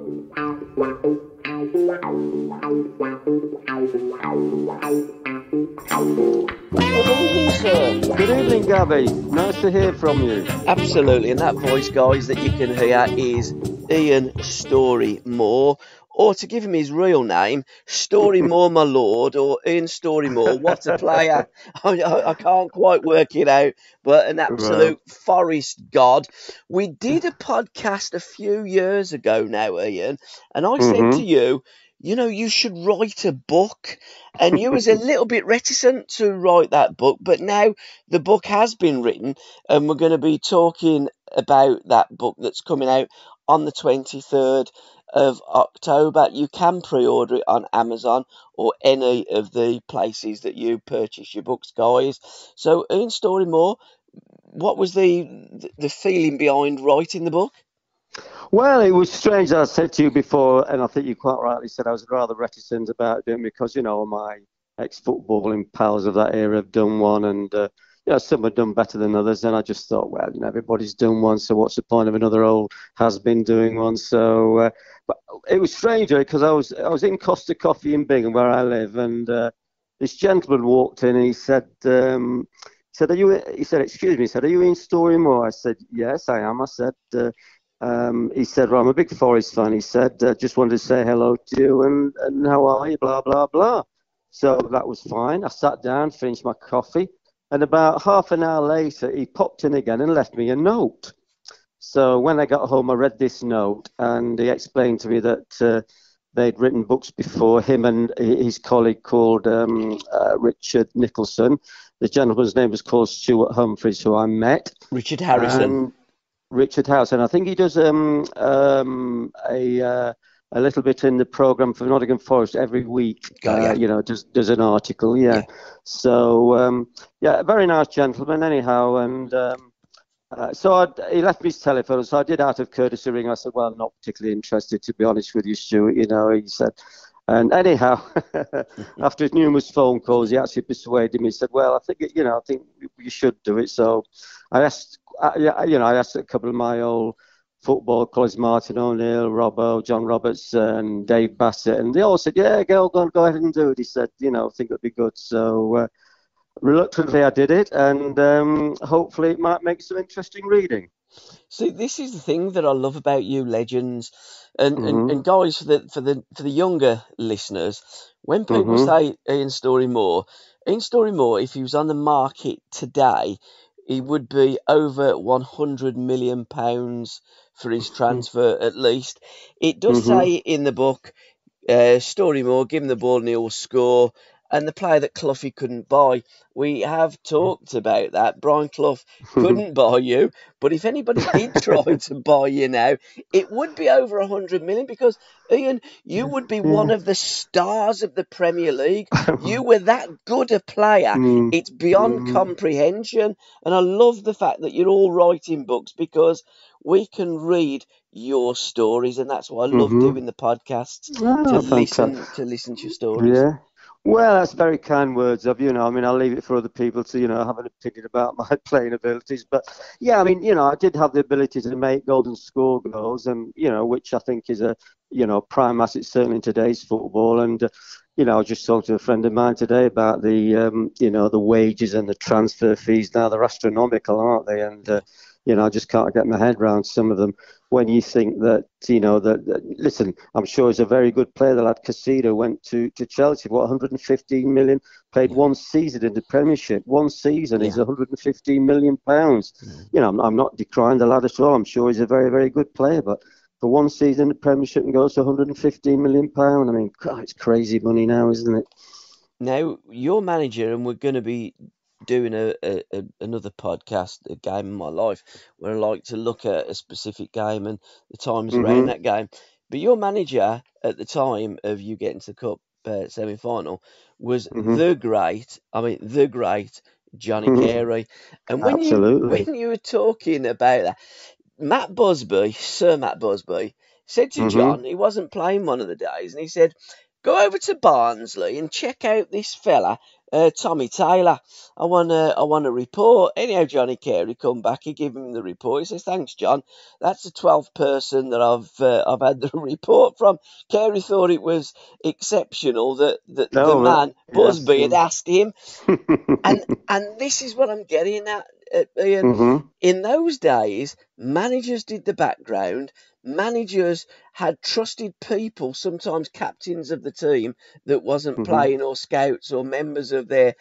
Good evening, sir. Good evening, Gabby. Nice to hear from you. Absolutely, and that voice, guys, that you can hear is Ian Storey-Moore, or to give him his real name, Storey-Moore, my lord, or Ian Storey-Moore. What a player! I can't quite work it out, but an absolute forest god. We did a podcast a few years ago now, Ian, and I said to you, you know, you should write a book. And you was a little bit reticent to write that book, but now the book has been written, and we're going to be talking about that book that's coming out on the 23rd of October. You can pre-order it on Amazon or any of the places that you purchase your books, guys. So, Ian Storey-Moore, what was the feeling behind writing the book? Well, it was strange, as I said to you before, and I think you quite rightly said I was rather reticent about doing it because, you know, my ex-footballing pals of that era have done one, and, you know, some have done better than others, and I just thought, well, you know, everybody's done one, so what's the point of another old has-been doing one? So, but it was strange, because I was in Costa Coffee in Bingham, where I live, and this gentleman walked in, and he said, "Are you?" He said, "Excuse me." He said, "Are you Ian Storey-Moore?" I said, "Yes, I am." I said, he said, "Well, I'm a big Forest fan." He said, "Just wanted to say hello to you and how are you, blah, blah, blah." So that was fine. I sat down, finished my coffee, and about half an hour later, he popped in again and left me a note. So when I got home, I read this note, and he explained to me that they'd written books before, him and his colleague called Richard Nicholson. The gentleman's name was called Stuart Humphreys, who I met. Richard Harrison. Richard Harrison. I think he does a little bit in the programme for Nottingham Forest every week. You know, does an article. Yeah. So a very nice gentleman. Anyhow, and so he left me his telephone. So I did, out of courtesy, ring. I said, "Well, I'm not particularly interested, to be honest with you, Stuart." You know, he said. And anyhow, after his numerous phone calls, he actually persuaded me. He said, "Well, I think you should do it." So I asked a couple of my old football colleagues, Martin O'Neill, Robbo, John Roberts, and Dave Bassett, and they all said, "Yeah, go ahead and do it." He said, "You know, I think it'd be good." So reluctantly, I did it, and hopefully, it might make some interesting reading. See, this is the thing that I love about you, legends, and guys, for the younger listeners. When people say Ian Storey-Moore, if he was on the market today, he would be over £100 million for his transfer at least. It does say in the book, Storey-Moore, give him the ball and he'll score. And the player that Cloughy couldn't buy, we have talked about that. Brian Clough couldn't buy you, but if anybody did try to buy you now, it would be over 100 million because, Ian, you would be one of the stars of the Premier League. You were that good a player. It's beyond comprehension. And I love the fact that you're all writing books because we can read your stories, and that's why I love doing the podcasts, to listen to your stories. Yeah. Well, that's very kind words of you. I mean, I'll leave it for other people to, have an opinion about my playing abilities. But yeah, I mean, I did have the ability to make golden score goals, and which I think is a prime asset certainly in today's football. And I was just talking to a friend of mine today about the the wages and the transfer fees. Now they're astronomical, aren't they? And I just can't get my head around some of them. When you think that, listen, I'm sure he's a very good player. The lad Casido went to Chelsea, 115 million, played one season in the Premiership. One season, he's 115 million pounds. I'm not decrying the lad at all. I'm sure he's a very, very good player, but for one season in the Premiership and goes to 115 million pounds, I mean, God, it's crazy money now, isn't it? Now, you're manager, and we're going to be doing another podcast, A Game of My Life, where I like to look at a specific game and the times around that game. But your manager at the time of you getting to the Cup semi-final was the great Johnny Carey. And when you were talking about that, Sir Matt Busby, said to John, he wasn't playing one of the days, and he said, "Go over to Barnsley and check out this fella Tommy Taylor, I want a report. Anyhow, Johnny Carey come back. He give him the report. He says, "Thanks, John. That's the 12th person that I've had the report from." Carey thought it was exceptional that the man Busby had asked him, and this is what I'm getting at, Ian. Mm-hmm. In those days, managers did the background. Managers had trusted people, sometimes captains of the team that wasn't playing, or scouts or members of their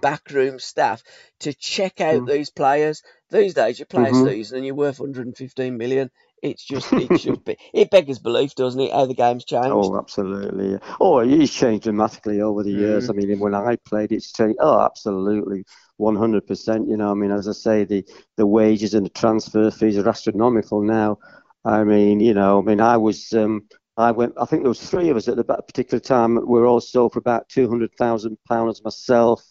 backroom staff, to check out these players. These days, you play a season and you're worth 115 million. It beggars belief, doesn't it, how the game's changed? Oh, absolutely. Oh, it's changed dramatically over the years. I mean, when I played, it's changed. Oh, absolutely, 100%. You know, I mean, as I say, the wages and the transfer fees are astronomical now. I mean, you know, I mean, I went. I think there was three of us at the particular time. We were all sold for about £200,000. Myself,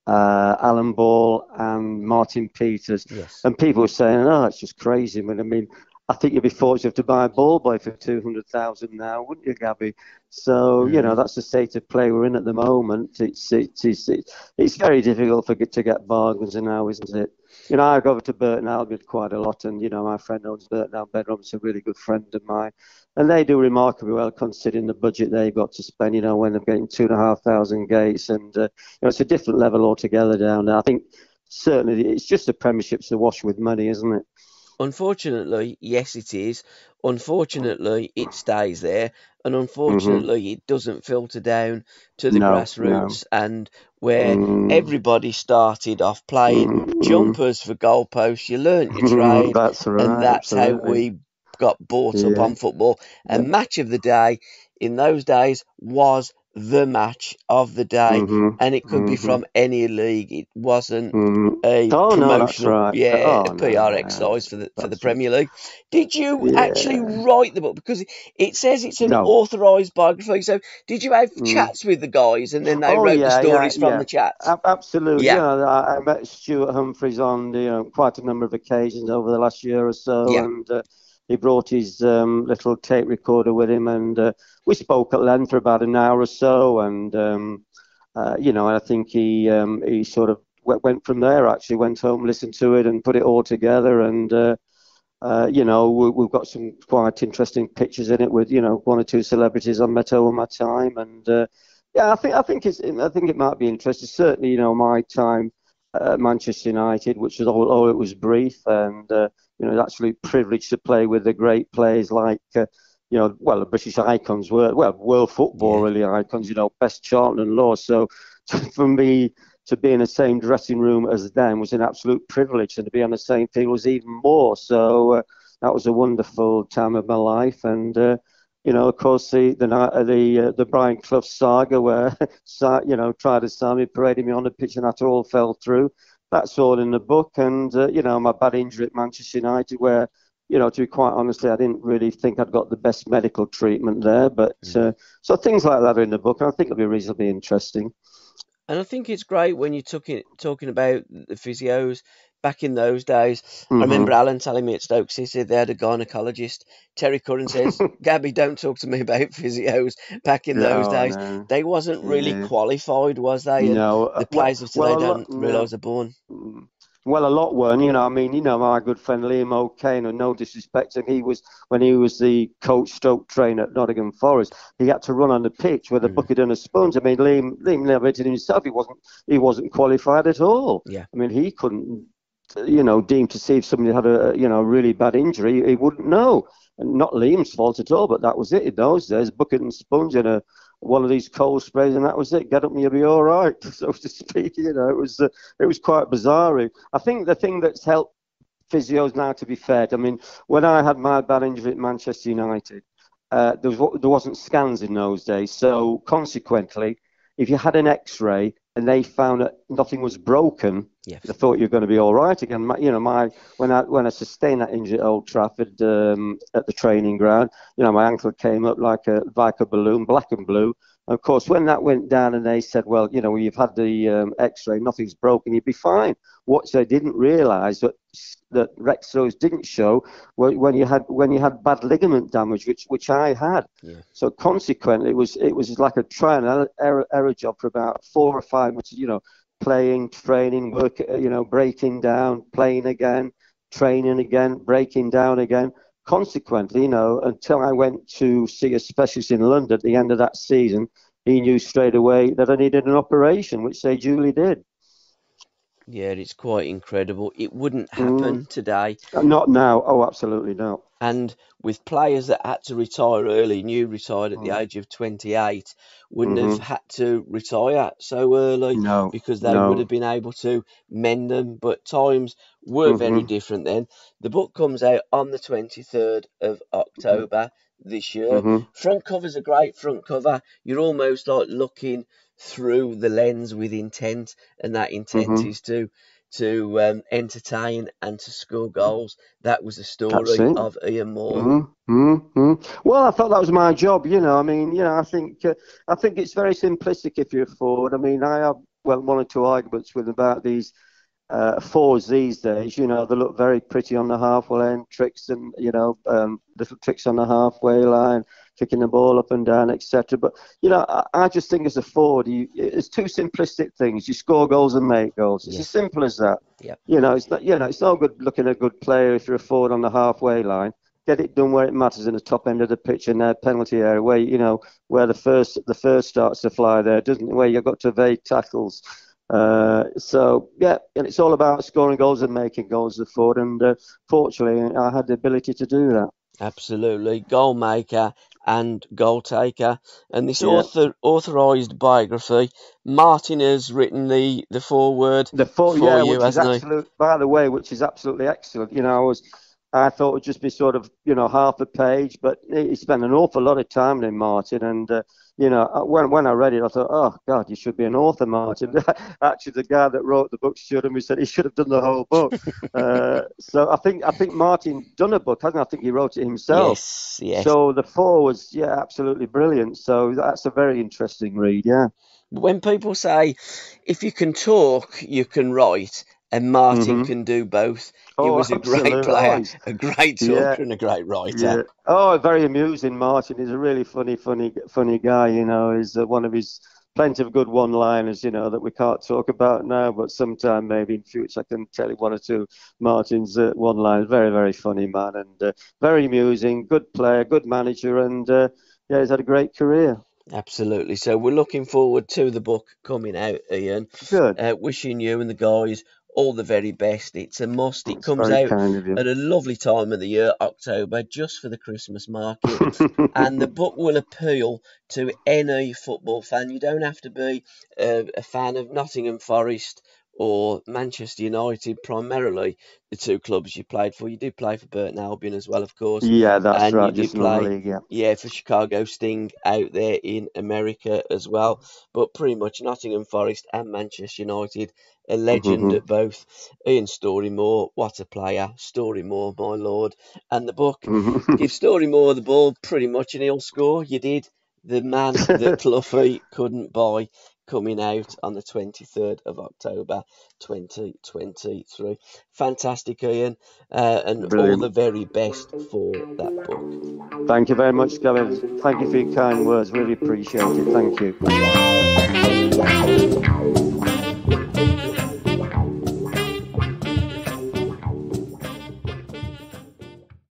Alan Ball, and Martin Peters. Yes. And people were saying, "Oh, it's just crazy." I mean, I think you'd be fortunate to buy a ball boy for 200,000 now, wouldn't you, Gabby? So you know that's the state of play we're in at the moment. It's very difficult to get bargains now, isn't it? You know, I go over to Burton Albion quite a lot, and you know my friend owns Burton Albion. It's a really good friend of mine, and they do remarkably well considering the budget they've got to spend. You know, when they're getting 2,500 gates, and you know it's a different level altogether down there. I think certainly it's just the Premiership's awash with money, isn't it? Unfortunately, yes, it is. Unfortunately, it stays there, and unfortunately, it doesn't filter down to the grassroots, and where everybody started off playing jumpers for goalposts. You learnt your trade, That's right, and that's how absolutely. we got brought up on football. And match of the day in those days was the match of the day, and it could be from any league. It wasn't a Oh no, that's promotional, right. a Oh PR no, exercise for the that's Premier League. Did you actually yeah. write the book? Because it says it's an No. authorised biography. So did you have chats with the guys, and then they Oh wrote the yeah, stories from yeah. the chats? Absolutely. You Yeah, know, I met Stuart Humphreys on quite a number of occasions over the last year or so, yeah. and he brought his little tape recorder with him, and we spoke at length for about an hour or so, and you know, I think he sort of went from there. Actually, went home, listened to it, and put it all together, and. You know, we've got some quite interesting pictures in it with, you know, one or two celebrities I met over my time, and yeah, I think it might be interesting. Certainly, you know, my time at Manchester United, which was all it was brief, and you know, actually privileged to play with the great players like. You know, well, the British icons were, well, world football really icons, you know, Best, Charlton and Law. So for me to be in the same dressing room as them was an absolute privilege, and to be on the same field was even more. So that was a wonderful time of my life. And, you know, of course, the Brian Clough saga where, you know, tried to sign me, paraded me on the pitch and that all fell through. That's all in the book. And, you know, my bad injury at Manchester United where, you know, to be quite honest, I didn't really think I'd got the best medical treatment there. But so things like that are in the book, and I think it'll be reasonably interesting. And I think it's great when you're talking about the physios back in those days. I remember Alan telling me at Stoke City they had a gynecologist. Terry Curran says, Gabby, don't talk to me about physios back in those No, days. no. They wasn't really Yeah. qualified, was they? And No. the players of Well, today a lot. don't No. realise they're born. Well, a lot weren't. You know, I mean, you know, my good friend Liam O'Kane, and no disrespect to him, he was when he was the coach stroke trainer at Nottingham Forest. He had to run on the pitch with a bucket and a sponge. I mean, Liam never did it himself. He wasn't qualified at all. Yeah. I mean, he couldn't, you know, deem to see if somebody had a really bad injury. He wouldn't know. And not Liam's fault at all, but that was it in those days. Bucket and sponge and one of these cold sprays, and that was it. Get up and you'll be all right, so to speak. You know, it was quite bizarre. I think the thing that's helped physios now, to be fair, I mean, when I had my bad injury at Manchester United, there wasn't scans in those days, so consequently, if you had an X-ray and they found that nothing was broken, Yes. I thought you were going to be all right again. When I sustained that injury at Old Trafford at the training ground, my ankle came up like a balloon, black and blue. And of course, when that went down and they said, well, you've had the X-ray, nothing's broken, you'd be fine. What they didn't realise that X-rays didn't show when you had bad ligament damage, which I had. Yeah. So consequently, it was like a trial and error job for about 4 or 5 months. Playing, training, work, breaking down, playing again, training again, breaking down again. Consequently, until I went to see a specialist in London at the end of that season, he knew straight away that I needed an operation, which they duly did. Yeah, it's quite incredible. It wouldn't happen today. Not now. Oh, absolutely not. And with players that had to retire early, you retired at the age of 28, wouldn't have had to retire so early because they would have been able to mend them. But times were very different then. The book comes out on the 23rd of October this year. Front cover's a great front cover. You're almost like looking through the lens with intent, and that intent is to entertain and to score goals. That was the story of Ian Moore. Well, I thought that was my job. I think it's very simplistic if you're a forward. I mean, I have one or two arguments with about these forwards these days. They look very pretty on the halfway line, tricks and little tricks on the halfway line, kicking the ball up and down, etc. But I just think as a forward, it's two simplistic things: you score goals and make goals. It's as simple as that. Yeah. It's no good looking at a good player if you're a forward on the halfway line. Get it done where it matters in the top end of the pitch in their penalty area, where the first starts to fly there, doesn't it? Where you've got to evade tackles. And it's all about scoring goals and making goals as a forward, and fortunately I had the ability to do that. Absolutely, goal maker and goal taker. And this authorised biography, Martin has written the foreword for you, hasn't he? By the way, which is absolutely excellent. I thought it would just be sort of, half a page, but he spent an awful lot of time in Martin. And, when I read it, I thought, oh, God, you should be an author, Martin. Actually, the guy that wrote the book showed him, he said he should have done the whole book. So I think Martin done a book, hasn't he? I think he wrote it himself. Yes. So the foreword was, absolutely brilliant. So that's a very interesting read, yeah. When people say, if you can talk, you can write, and Martin can do both. He was a great player, a great talker, and a great writer. Yeah. Oh, very amusing, Martin. He's a really funny guy. He's one of his plenty of good one-liners, that we can't talk about now, but sometime maybe in future I can tell you one or two Martin's one-liners. Very, very funny man, and very amusing, good player, good manager, and he's had a great career. Absolutely. So we're looking forward to the book coming out, Ian. Good. Wishing you and the guys all the very best. It's a must. It comes out at a lovely time of the year, October, just for the Christmas market. And the book will appeal to any football fan. You don't have to be a fan of Nottingham Forest or Manchester United, primarily the two clubs you played for. You did play for Burton Albion as well, of course. Yeah, that's and right. You did play, for Chicago Sting out there in America as well. But pretty much Nottingham Forest and Manchester United, a legend at both. Ian Storey-Moore, what a player. Storey-Moore, my lord. And the book, give Storey-Moore the ball pretty much and he'll score. You did. The man that Cloughie couldn't buy, coming out on the 23rd of October 2023. Fantastic, Ian, and Brilliant. All the very best for that book. Thank you very much, Gavin. Thank you for your kind words. Really appreciate it. Thank you.